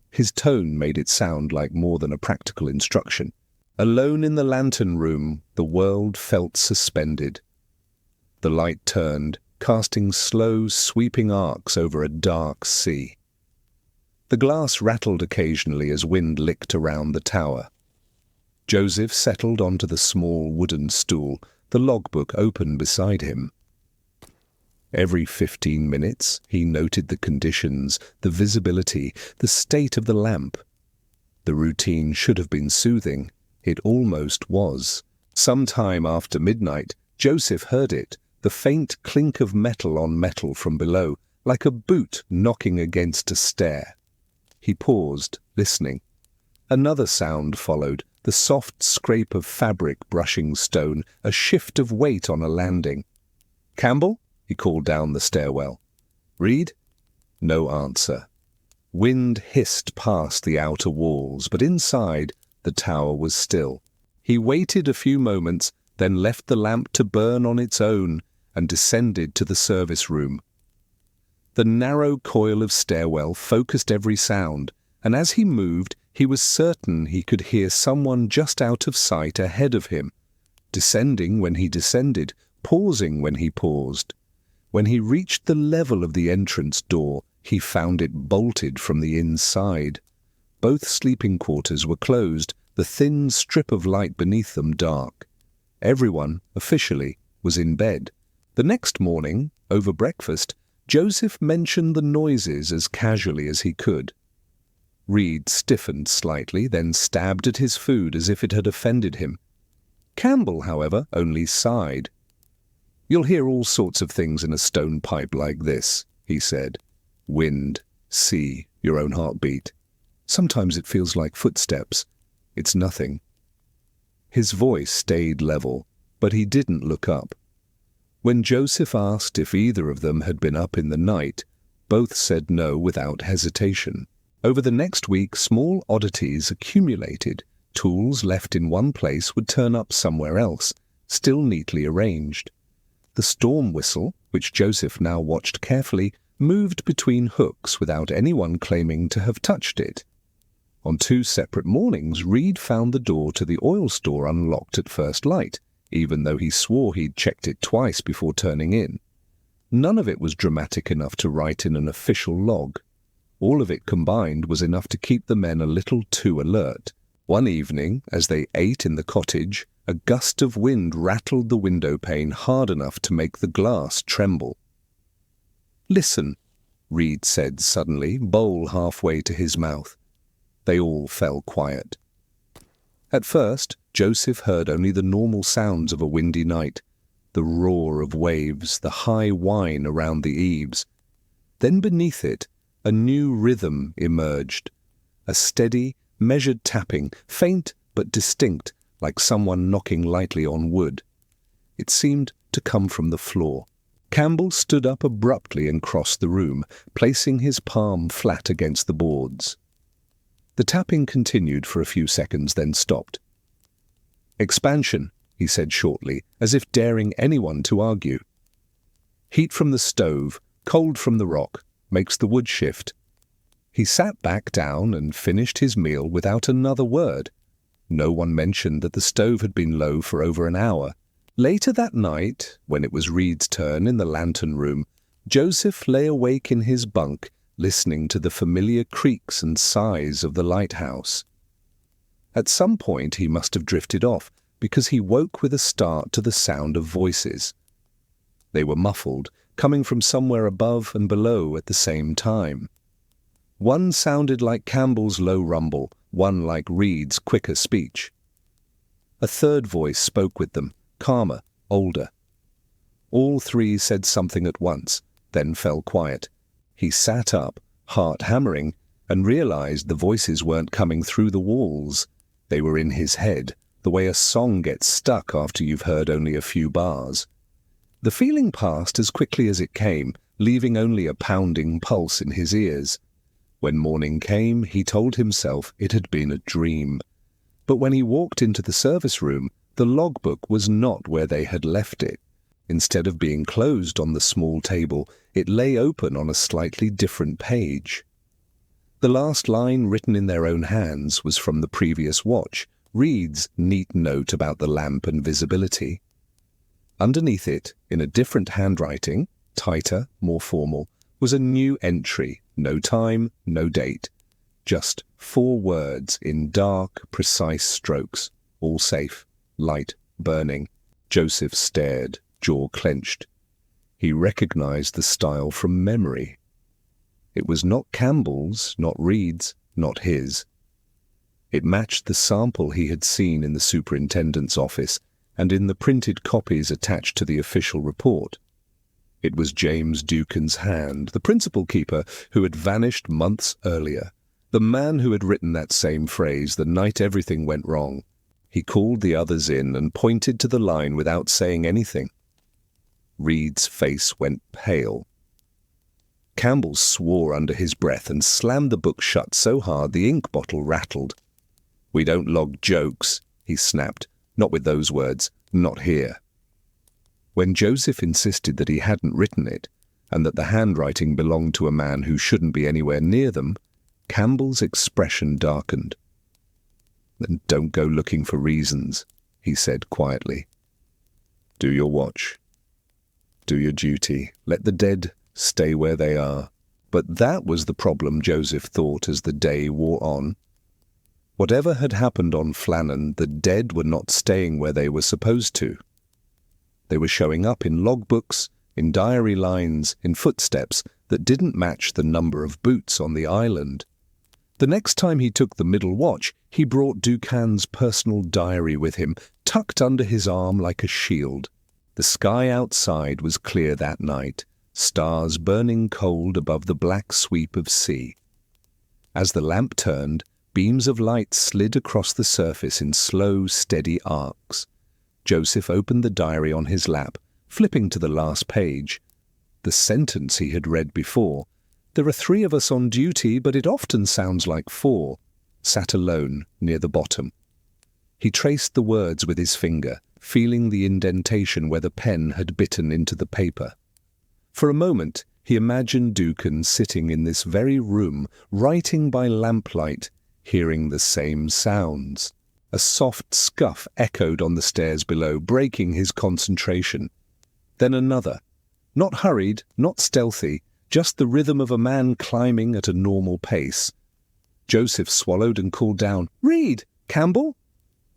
His tone made it sound like more than a practical instruction. Alone in the lantern room, the world felt suspended. The light turned, casting slow, sweeping arcs over a dark sea. The glass rattled occasionally as wind licked around the tower. Joseph settled onto the small wooden stool, the logbook open beside him. Every 15 minutes, he noted the conditions, the visibility, the state of the lamp. The routine should have been soothing. It almost was. Sometime after midnight, Joseph heard it, the faint clink of metal on metal from below, like a boot knocking against a stair. He paused, listening. Another sound followed, the soft scrape of fabric brushing stone, a shift of weight on a landing. "Campbell?" he called down the stairwell. "Reed?" No answer. Wind hissed past the outer walls, but inside, the tower was still. He waited a few moments, then left the lamp to burn on its own and descended to the service room. The narrow coil of stairwell focused every sound, and as he moved, he was certain he could hear someone just out of sight ahead of him, descending when he descended, pausing when he paused. When he reached the level of the entrance door, he found it bolted from the inside. Both sleeping quarters were closed, the thin strip of light beneath them dark. Everyone, officially, was in bed. The next morning, over breakfast, Joseph mentioned the noises as casually as he could. Reed stiffened slightly, then stabbed at his food as if it had offended him. Campbell, however, only sighed. "You'll hear all sorts of things in a stone pipe like this," he said. "Wind, sea, your own heartbeat. Sometimes it feels like footsteps. It's nothing." His voice stayed level, but he didn't look up. When Joseph asked if either of them had been up in the night, both said no without hesitation. Over the next week, small oddities accumulated. Tools left in one place would turn up somewhere else, still neatly arranged. The storm whistle, which Joseph now watched carefully, moved between hooks without anyone claiming to have touched it. On 2 separate mornings, Reed found the door to the oil store unlocked at first light, even though he swore he'd checked it twice before turning in. None of it was dramatic enough to write in an official log. All of it combined was enough to keep the men a little too alert. One evening, as they ate in the cottage, a gust of wind rattled the window pane hard enough to make the glass tremble. "Listen," Reed said suddenly, bowl halfway to his mouth. They all fell quiet. At first, Joseph heard only the normal sounds of a windy night, the roar of waves, the high whine around the eaves. Then beneath it, a new rhythm emerged, a steady, measured tapping, faint but distinct, like someone knocking lightly on wood. It seemed to come from the floor. Campbell stood up abruptly and crossed the room, placing his palm flat against the boards. The tapping continued for a few seconds, then stopped. "Expansion," he said shortly, as if daring anyone to argue. "Heat from the stove, cold from the rock, makes the wood shift." He sat back down and finished his meal without another word. No one mentioned that the stove had been low for over an hour. Later that night, when it was Reed's turn in the lantern room, Joseph lay awake in his bunk, listening to the familiar creaks and sighs of the lighthouse. At some point he must have drifted off, because he woke with a start to the sound of voices. They were muffled, coming from somewhere above and below at the same time. One sounded like Campbell's low rumble, one like Reed's quicker speech. A third voice spoke with them, calmer, older. All three said something at once, then fell quiet. He sat up, heart hammering, and realized the voices weren't coming through the walls. They were in his head, the way a song gets stuck after you've heard only a few bars. The feeling passed as quickly as it came, leaving only a pounding pulse in his ears. When morning came, he told himself it had been a dream. But when he walked into the service room, the logbook was not where they had left it. Instead of being closed on the small table, it lay open on a slightly different page. The last line written in their own hands was from the previous watch, Reed's neat note about the lamp and visibility. Underneath it, in a different handwriting, tighter, more formal, was a new entry, no time, no date. Just 4 words in dark, precise strokes, all safe, light, burning. Joseph stared, jaw clenched. He recognized the style from memory. It was not Campbell's, not Reed's, not his. It matched the sample he had seen in the superintendent's office and in the printed copies attached to the official report. It was James Ducan's hand, the principal keeper who had vanished months earlier, the man who had written that same phrase the night everything went wrong. He called the others in and pointed to the line without saying anything. Reed's face went pale. Campbell swore under his breath and slammed the book shut so hard the ink bottle rattled. "We don't log jokes," he snapped. "Not with those words. Not here." When Joseph insisted that he hadn't written it, and that the handwriting belonged to a man who shouldn't be anywhere near them, Campbell's expression darkened. "Then don't go looking for reasons," he said quietly. "Do your watch. Do your duty. Let the dead stay where they are." But that was the problem, Joseph thought, as the day wore on. Whatever had happened on Flannan, the dead were not staying where they were supposed to. They were showing up in logbooks, in diary lines, in footsteps that didn't match the number of boots on the island. The next time he took the middle watch, he brought Ducan's personal diary with him, tucked under his arm like a shield. The sky outside was clear that night, stars burning cold above the black sweep of sea. As the lamp turned, beams of light slid across the surface in slow, steady arcs. Joseph opened the diary on his lap, flipping to the last page. The sentence he had read before, "There are 3 of us on duty, but it often sounds like 4, sat alone near the bottom. He traced the words with his finger, feeling the indentation where the pen had bitten into the paper. For a moment, he imagined Ducan sitting in this very room, writing by lamplight, hearing the same sounds. A soft scuff echoed on the stairs below, breaking his concentration. Then another. Not hurried, not stealthy, just the rhythm of a man climbing at a normal pace. Joseph swallowed and called down, "Reed! Campbell?"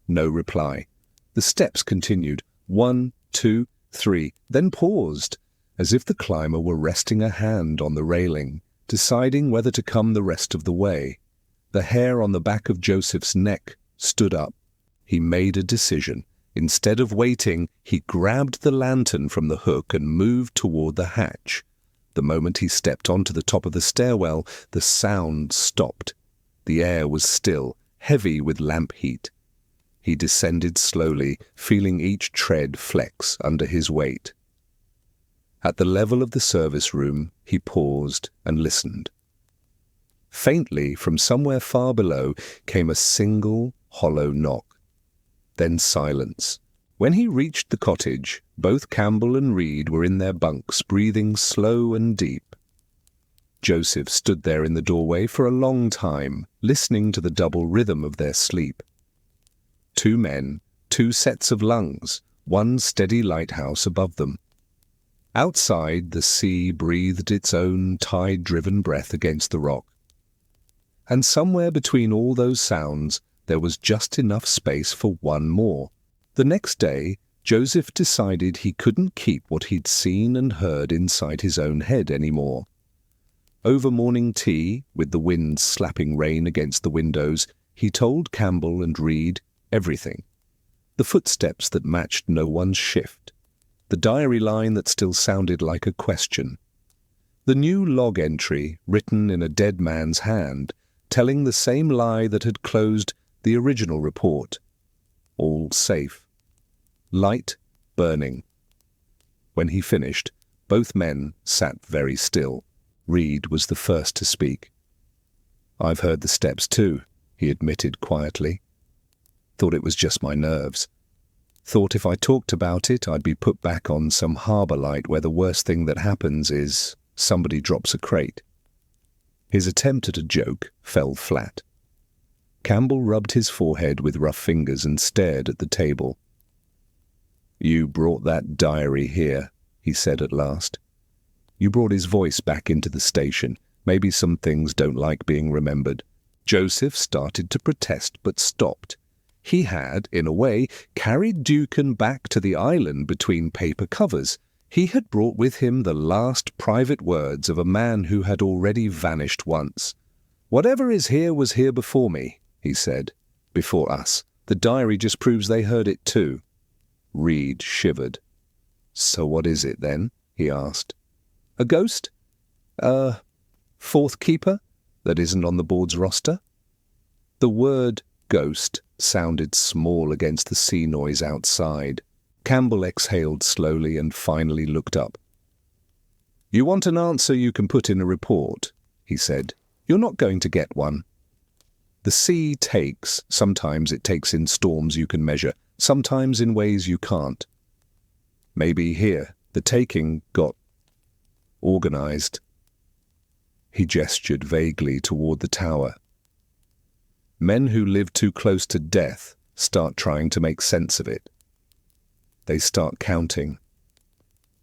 No reply. The steps continued, 1, 2, 3, then paused, as if the climber were resting a hand on the railing, deciding whether to come the rest of the way. The hair on the back of Joseph's neck stood up. He made a decision. Instead of waiting, he grabbed the lantern from the hook and moved toward the hatch. The moment he stepped onto the top of the stairwell, the sound stopped. The air was still, heavy with lamp heat. He descended slowly, feeling each tread flex under his weight. At the level of the service room, he paused and listened. Faintly, from somewhere far below, came a single, hollow knock. Then silence. When he reached the cottage, both Campbell and Reed were in their bunks, breathing slow and deep. Joseph stood there in the doorway for a long time, listening to the double rhythm of their sleep. 2 men, 2 sets of lungs, 1 steady lighthouse above them. Outside, the sea breathed its own tide-driven breath against the rock. And somewhere between all those sounds, there was just enough space for one more. The next day, Joseph decided he couldn't keep what he'd seen and heard inside his own head anymore. Over morning tea, with the wind slapping rain against the windows, he told Campbell and Reed everything. The footsteps that matched no one's shift. The diary line that still sounded like a question. The new log entry, written in a dead man's hand, telling the same lie that had closed the original report. All safe. Light burning. When he finished, both men sat very still. Reed was the first to speak. "I've heard the steps too," he admitted quietly. "Thought it was just my nerves. Thought if I talked about it, I'd be put back on some harbour light where the worst thing that happens is somebody drops a crate." His attempt at a joke fell flat. Campbell rubbed his forehead with rough fingers and stared at the table. "You brought that diary here," he said at last. You brought his voice back into the station. Maybe some things don't like being remembered. Joseph started to protest but stopped. He had, in a way, carried Ducan back to the island between paper covers. He had brought with him the last private words of a man who had already vanished once. "Whatever is here was here before me," he said. "Before us. The diary just proves they heard it too." Reed shivered. "So what is it then?" he asked. "A ghost? A 4th keeper that isn't on the board's roster?" The word ghost sounded small against the sea noise outside. Campbell exhaled slowly and finally looked up. "You want an answer you can put in a report," he said. "You're not going to get one. The sea takes. Sometimes it takes in storms you can measure, sometimes in ways you can't. Maybe here, the taking got organized." He gestured vaguely toward the tower. "Men who live too close to death start trying to make sense of it. They start counting.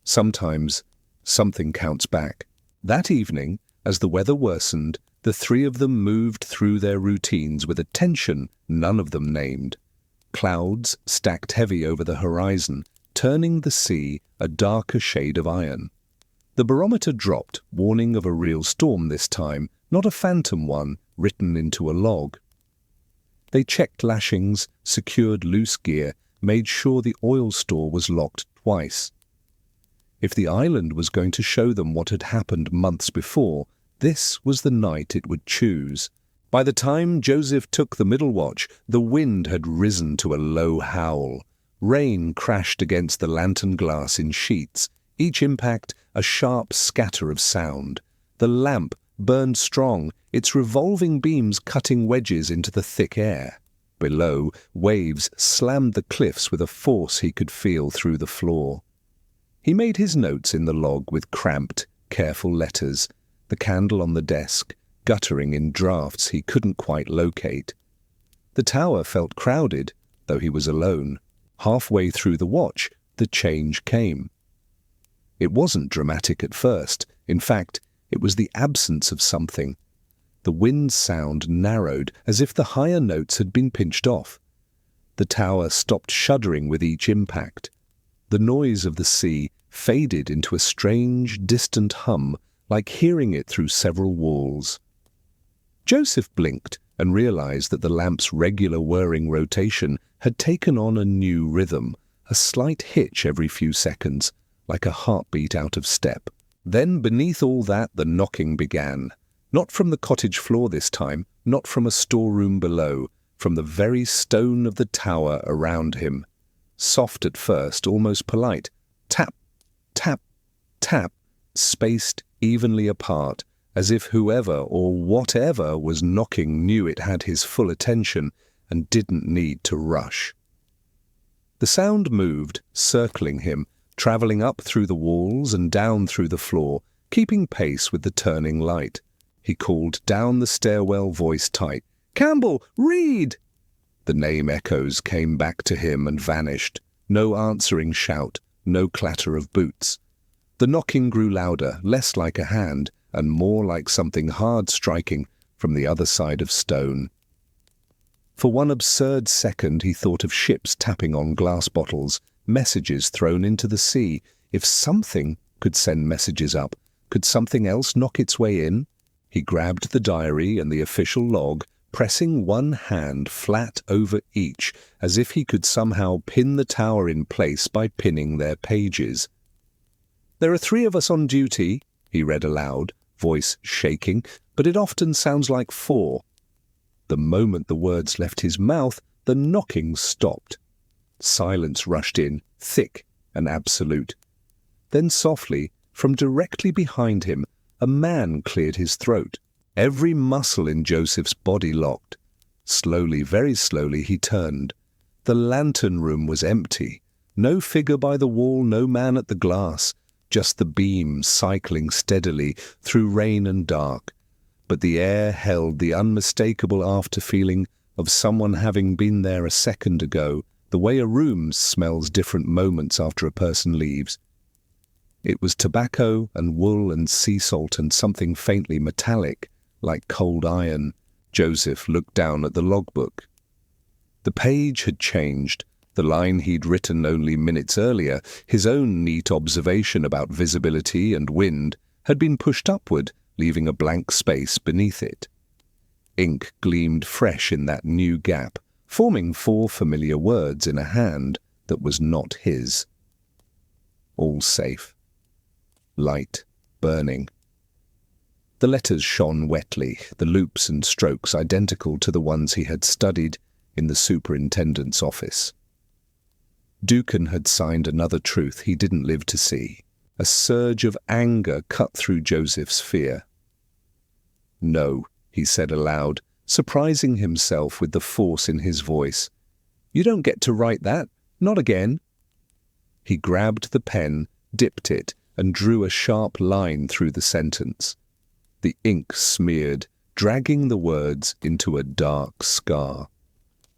Sometimes something counts back." That evening, as the weather worsened, the 3 of them moved through their routines with a tension none of them named. Clouds stacked heavy over the horizon, turning the sea a darker shade of iron. The barometer dropped, warning of a real storm this time, not a phantom one written into a log. They checked lashings, secured loose gear, made sure the oil store was locked twice. If the island was going to show them what had happened months before, this was the night it would choose. By the time Joseph took the middle watch, the wind had risen to a low howl. Rain crashed against the lantern glass in sheets, each impact a sharp scatter of sound. The lamp burned strong, its revolving beams cutting wedges into the thick air. Below, waves slammed the cliffs with a force he could feel through the floor. He made his notes in the log with cramped, careful letters, the candle on the desk, guttering in drafts he couldn't quite locate. The tower felt crowded, though he was alone. Halfway through the watch, the change came. It wasn't dramatic at first. In fact, it was the absence of something. The wind's sound narrowed, as if the higher notes had been pinched off. The tower stopped shuddering with each impact. The noise of the sea faded into a strange, distant hum, like hearing it through several walls. Joseph blinked and realized that the lamp's regular whirring rotation had taken on a new rhythm, a slight hitch every few seconds, like a heartbeat out of step. Then beneath all that the knocking began. Not from the cottage floor this time, not from a storeroom below, from the very stone of the tower around him. Soft at first, almost polite. Tap, tap, Tap, spaced evenly apart, as if whoever or whatever was knocking knew it had his full attention and didn't need to rush. The sound moved, circling him, travelling up through the walls and down through the floor, keeping pace with the turning light. He called down the stairwell, voice tight, "Campbell, read!" The name echoes came back to him and vanished. No answering shout, no clatter of boots. The knocking grew louder, less like a hand, and more like something hard striking from the other side of stone. For one absurd second he thought of ships tapping on glass bottles, messages thrown into the sea. If something could send messages up, could something else knock its way in? He grabbed the diary and the official log, pressing one hand flat over each, as if he could somehow pin the tower in place by pinning their pages. "There are 3 of us on duty," he read aloud, voice shaking, "but it often sounds like 4. The moment the words left his mouth, the knocking stopped. Silence rushed in, thick and absolute. Then softly, from directly behind him, a man cleared his throat. Every muscle in Joseph's body locked. Slowly, very slowly, he turned. The lantern room was empty. No figure by the wall, no man at the glass. Just the beam cycling steadily through rain and dark. But the air held the unmistakable after-feeling of someone having been there a second ago, the way a room smells different moments after a person leaves. It was tobacco and wool and sea salt and something faintly metallic, like cold iron. Joseph looked down at the logbook. The page had changed. The line he'd written only minutes earlier, his own neat observation about visibility and wind, had been pushed upward, leaving a blank space beneath it. Ink gleamed fresh in that new gap, forming 4 familiar words in a hand that was not his. All safe. Light burning. The letters shone wetly, the loops and strokes identical to the ones he had studied in the superintendent's office. Ducan had signed another truth he didn't live to see. A surge of anger cut through Joseph's fear. "No," he said aloud, surprising himself with the force in his voice. "You don't get to write that. Not again." He grabbed the pen, dipped it, and drew a sharp line through the sentence. The ink smeared, dragging the words into a dark scar.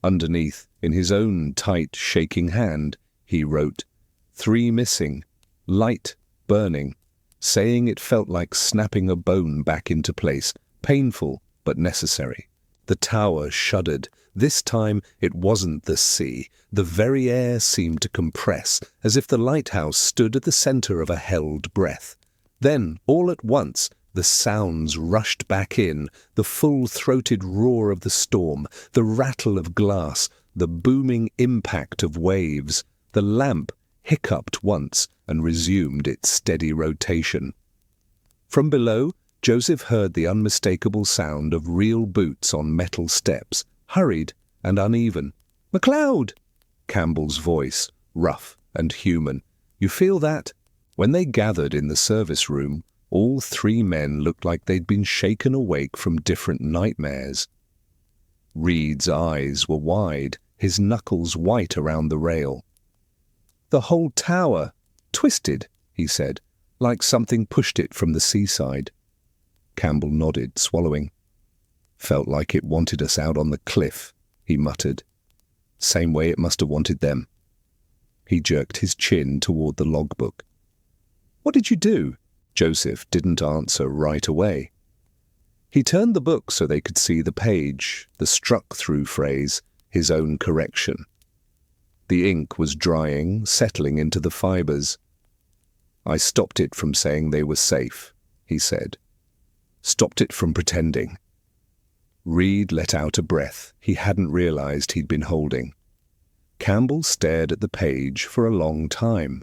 Underneath, in his own tight, shaking hand, he wrote, 3 missing, light burning, saying it felt like snapping a bone back into place, painful but necessary. The tower shuddered. This time it wasn't the sea. The very air seemed to compress, as if the lighthouse stood at the center of a held breath. Then, all at once, the sounds rushed back in, the full-throated roar of the storm, the rattle of glass, the booming impact of waves. The lamp hiccuped once and resumed its steady rotation. From below, Joseph heard the unmistakable sound of real boots on metal steps, hurried and uneven. "MacLeod!" Campbell's voice, rough and human. "You feel that?" When they gathered in the service room, all 3 men looked like they'd been shaken awake from different nightmares. Reed's eyes were wide, his knuckles white around the rail. "The whole tower, twisted," he said, "like something pushed it from the seaside." Campbell nodded, swallowing. "Felt like it wanted us out on the cliff," he muttered. "Same way it must have wanted them." He jerked his chin toward the logbook. "What did you do?" Joseph didn't answer right away. He turned the book so they could see the page, the struck-through phrase, his own correction. The ink was drying, settling into the fibers. "I stopped it from saying they were safe," he said. "Stopped it from pretending." Reed let out a breath he hadn't realized he'd been holding. Campbell stared at the page for a long time.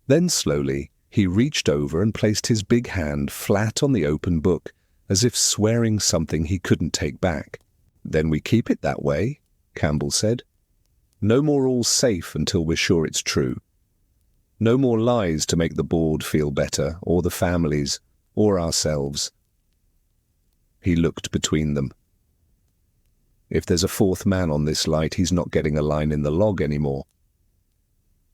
Then slowly, he reached over and placed his big hand flat on the open book, as if swearing something he couldn't take back. "Then we keep it that way," Campbell said. "No more all safe until we're sure it's true." No more lies to make the board feel better, or the families, or ourselves. He looked between them. If there's a fourth man on this light, he's not getting a line in the log anymore.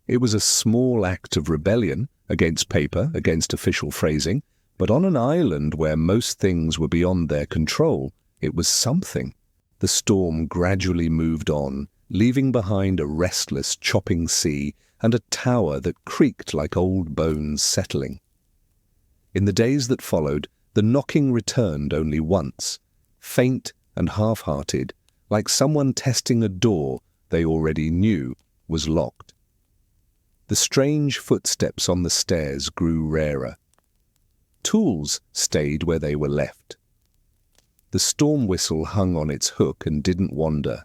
It was a small act of rebellion, against paper, against official phrasing, but on an island where most things were beyond their control, it was something. The storm gradually moved on, leaving behind a restless, chopping sea and a tower that creaked like old bones settling. In the days that followed, the knocking returned only once, faint and half-hearted, like someone testing a door they already knew was locked. The strange footsteps on the stairs grew rarer. Tools stayed where they were left. The storm whistle hung on its hook and didn't wander.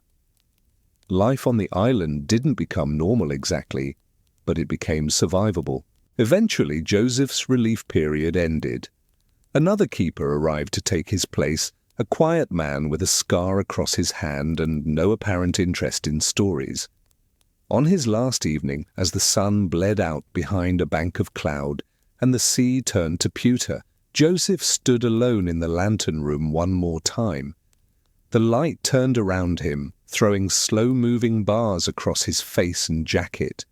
Life on the island didn't become normal exactly, but it became survivable. Eventually, Joseph's relief period ended. Another keeper arrived to take his place, a quiet man with a scar across his hand and no apparent interest in stories. On his last evening, as the sun bled out behind a bank of cloud and the sea turned to pewter, Joseph stood alone in the lantern room one more time. The light turned around him, throwing slow-moving bars across his face and jacket.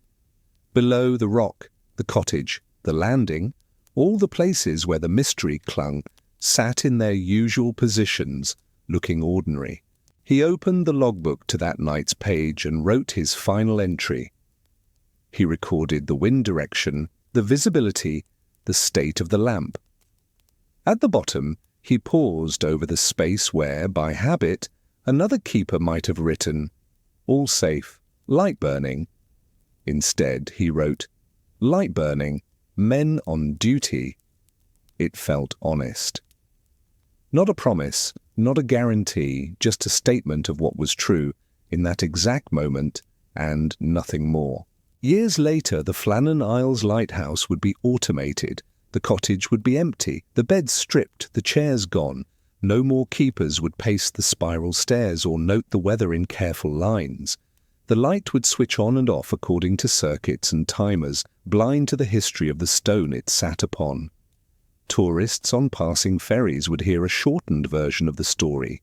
Below, the rock, the cottage, the landing, all the places where the mystery clung, sat in their usual positions, looking ordinary. He opened the logbook to that night's page and wrote his final entry. He recorded the wind direction, the visibility, the state of the lamp. At the bottom, he paused over the space where, by habit, another keeper might have written, "All safe, light burning." Instead, he wrote, "Light burning, men on duty." It felt honest. Not a promise, not a guarantee, just a statement of what was true in that exact moment and nothing more. Years later, the Flannan Isles Lighthouse would be automated. The cottage would be empty, the beds stripped, the chairs gone. No more keepers would pace the spiral stairs or note the weather in careful lines. The light would switch on and off according to circuits and timers, blind to the history of the stone it sat upon. Tourists on passing ferries would hear a shortened version of the story.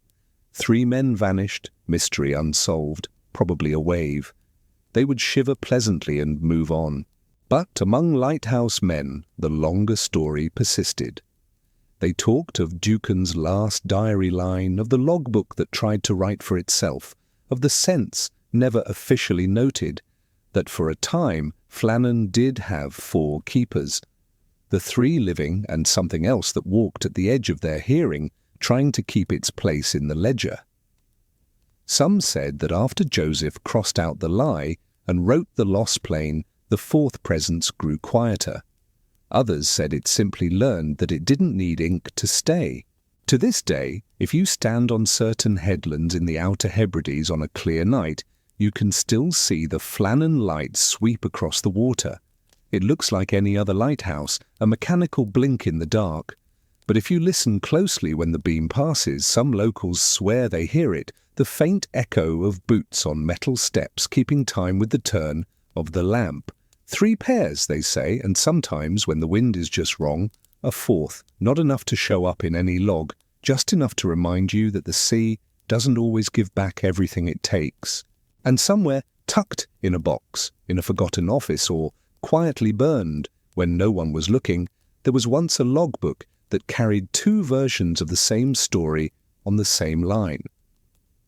3 men vanished, mystery unsolved, probably a wave. They would shiver pleasantly and move on. But among lighthouse men, the longer story persisted. They talked of Ducan's last diary line, of the logbook that tried to write for itself, of the sense, never officially noted, that for a time Flannan did have 4 keepers, the 3 living and something else that walked at the edge of their hearing, trying to keep its place in the ledger. Some said that after Joseph crossed out the lie and wrote the lost plane, the 4th presence grew quieter. Others said it simply learned that it didn't need ink to stay. To this day, if you stand on certain headlands in the Outer Hebrides on a clear night, you can still see the Flannan light sweep across the water. It looks like any other lighthouse, a mechanical blink in the dark. But if you listen closely when the beam passes, some locals swear they hear it, the faint echo of boots on metal steps keeping time with the turn of the lamp. 3 pairs, they say, and sometimes, when the wind is just wrong, a 4th, not enough to show up in any log, just enough to remind you that the sea doesn't always give back everything it takes. And somewhere, tucked in a box, in a forgotten office, or quietly burned when no one was looking, there was once a logbook that carried 2 versions of the same story on the same line.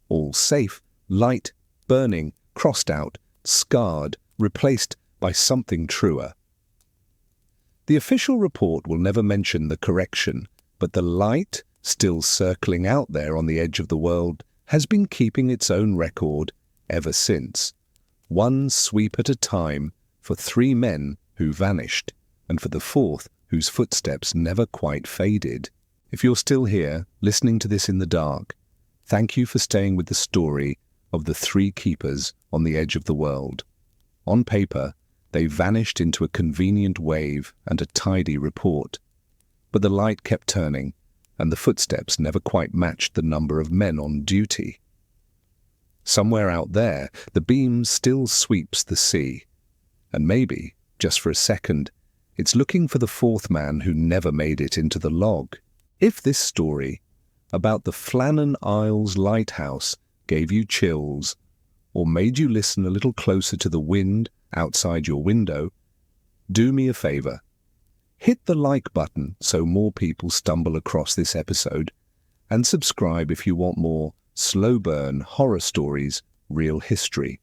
All safe, light, burning, crossed out, scarred, replaced by something truer. The official report will never mention the correction, but the light, still circling out there on the edge of the world, has been keeping its own record ever since. 1 sweep at a time, for 3 men who vanished, and for the 4th whose footsteps never quite faded. If you're still here, listening to this in the dark, thank you for staying with the story of the 3 keepers on the edge of the world. On paper, they vanished into a convenient wave and a tidy report. But the light kept turning, and the footsteps never quite matched the number of men on duty. Somewhere out there, the beam still sweeps the sea. And maybe, just for a second. It's looking for the fourth man who never made it into the log. If this story about the Flannan Isles Lighthouse gave you chills, or made you listen a little closer to the wind outside your window, do me a favor. Hit the like button so more people stumble across this episode, and subscribe if you want more slow burn horror stories, real history.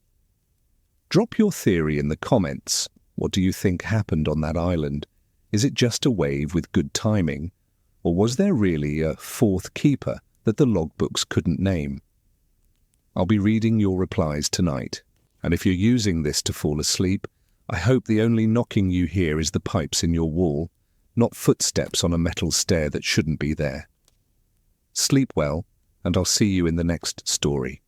Drop your theory in the comments. What do you think happened on that island? Is it just a wave with good timing? Or was there really a fourth keeper that the logbooks couldn't name? I'll be reading your replies tonight, and if you're using this to fall asleep, I hope the only knocking you hear is the pipes in your wall, not footsteps on a metal stair that shouldn't be there. Sleep well, and I'll see you in the next story.